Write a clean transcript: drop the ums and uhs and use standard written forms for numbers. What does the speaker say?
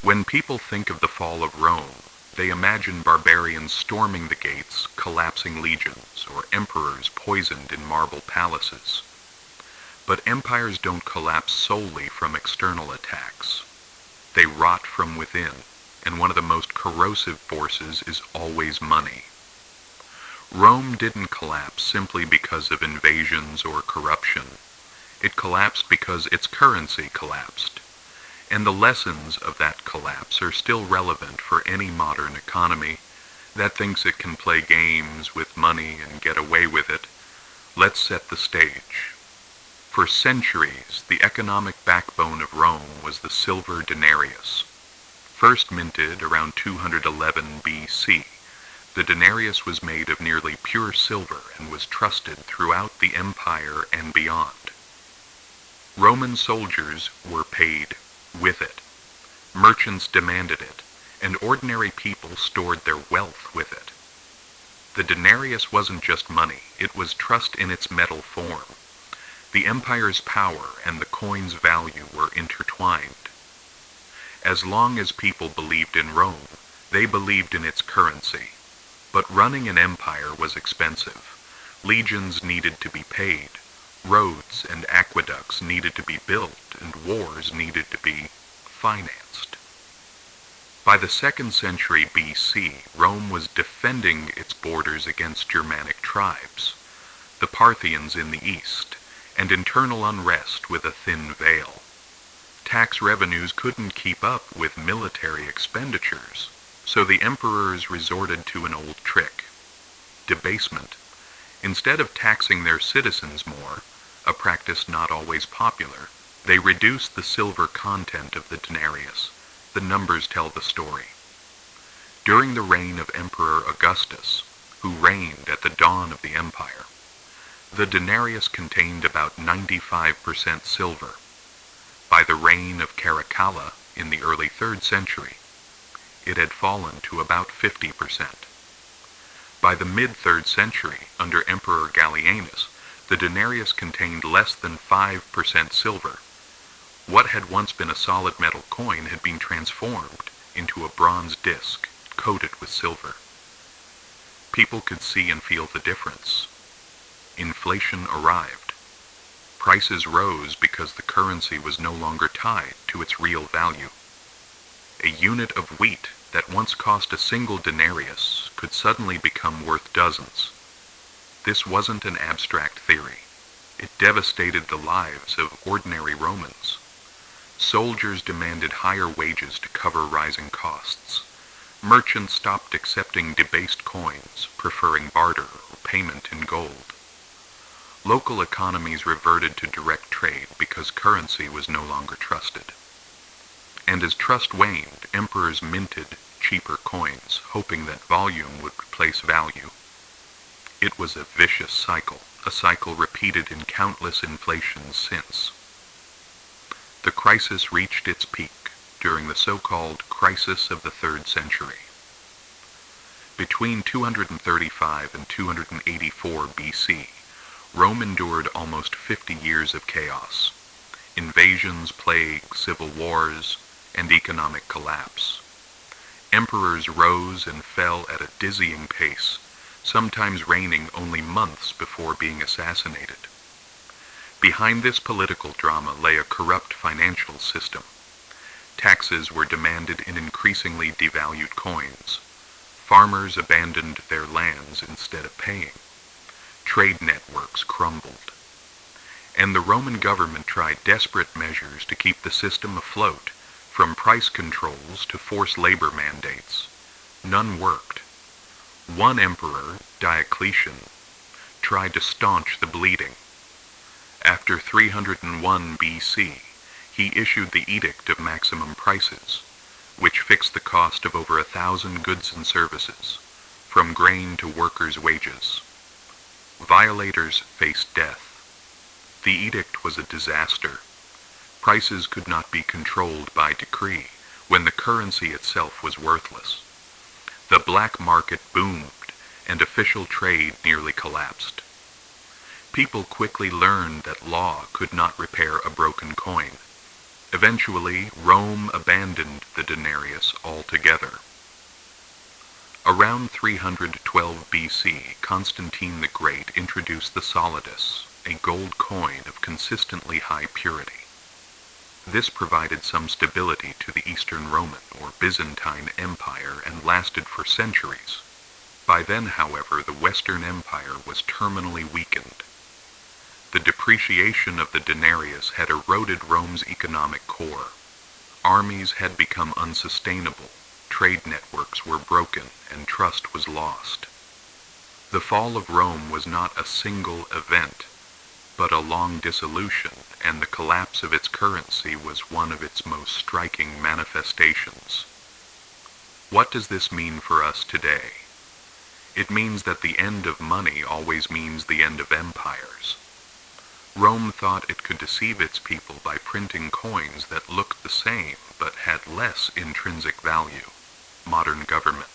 When people think of the fall of Rome, they imagine barbarians storming the gates, collapsing legions, or emperors poisoned in marble palaces. But empires don't collapse solely from external attacks. They rot from within, and one of the most corrosive forces is always money. Rome didn't collapse simply because of invasions or corruption. It collapsed because its currency collapsed. And the lessons of that collapse are still relevant for any modern economy that thinks it can play games with money and get away with it. Let's set the stage. For centuries, the economic backbone of Rome was the silver denarius. First minted around 211 BC, the denarius was made of nearly pure silver and was trusted throughout the empire and beyond. Roman soldiers were paid with it. Merchants demanded it, and ordinary people stored their wealth with it. The denarius wasn't just money, it was trust in its metal form. The empire's power and the coin's value were intertwined. As long as people believed in Rome, they believed in its currency. But running an empire was expensive. Legions needed to be paid. Roads and aqueducts needed to be built, and wars needed to be financed. By the 2nd century BC, Rome was defending its borders against Germanic tribes, the Parthians in the east, and internal unrest with a thin veil. Tax revenues couldn't keep up with military expenditures, so the emperors resorted to an old trick: debasement. Instead of taxing their citizens more, a practice not always popular, they reduced the silver content of the denarius. The numbers tell the story. During the reign of Emperor Augustus, who reigned at the dawn of the empire, the denarius contained about 95% silver. By the reign of Caracalla in the early 3rd century, it had fallen to about 50%. By the mid-3rd century, under Emperor Gallienus, the denarius contained less than 5% silver. What had once been a solid metal coin had been transformed into a bronze disc coated with silver. People could see and feel the difference. Inflation arrived. Prices rose because the currency was no longer tied to its real value. A unit of wheat that once cost a single denarius could suddenly become worth dozens. This wasn't an abstract theory. It devastated the lives of ordinary Romans. Soldiers demanded higher wages to cover rising costs. Merchants stopped accepting debased coins, preferring barter or payment in gold. Local economies reverted to direct trade because currency was no longer trusted. And as trust waned, emperors minted cheaper coins, hoping that volume would replace value. It was a vicious cycle, a cycle repeated in countless inflations since. The crisis reached its peak during the so-called crisis of the 3rd century. Between 235 and 284 BC, Rome endured almost 50 years of chaos: invasions, plagues, civil wars, and economic collapse. Emperors rose and fell at a dizzying pace, sometimes reigning only months before being assassinated. Behind this political drama lay a corrupt financial system. Taxes were demanded in increasingly devalued coins. Farmers abandoned their lands instead of paying. Trade networks crumbled. And the Roman government tried desperate measures to keep the system afloat, from price controls to forced labor mandates. None worked. One emperor, Diocletian, tried to staunch the bleeding. After 301 BC, he issued the Edict of Maximum Prices, which fixed the cost of over 1,000 goods and services, from grain to workers' wages. Violators faced death. The edict was a disaster. Prices could not be controlled by decree when the currency itself was worthless. The black market boomed, and official trade nearly collapsed. People quickly learned that law could not repair a broken coin. Eventually, Rome abandoned the denarius altogether. Around 312 BC, Constantine the Great introduced the solidus, a gold coin of consistently high purity. This provided some stability to the Eastern Roman or Byzantine Empire and lasted for centuries. By then, however, the Western Empire was terminally weakened. The depreciation of the denarius had eroded Rome's economic core. Armies had become unsustainable, trade networks were broken, and trust was lost. The fall of Rome was not a single event, but a long dissolution, and the collapse of its currency was one of its most striking manifestations. What does this mean for us today? It means that the end of money always means the end of empires. Rome thought it could deceive its people by printing coins that looked the same but had less intrinsic value. Modern government.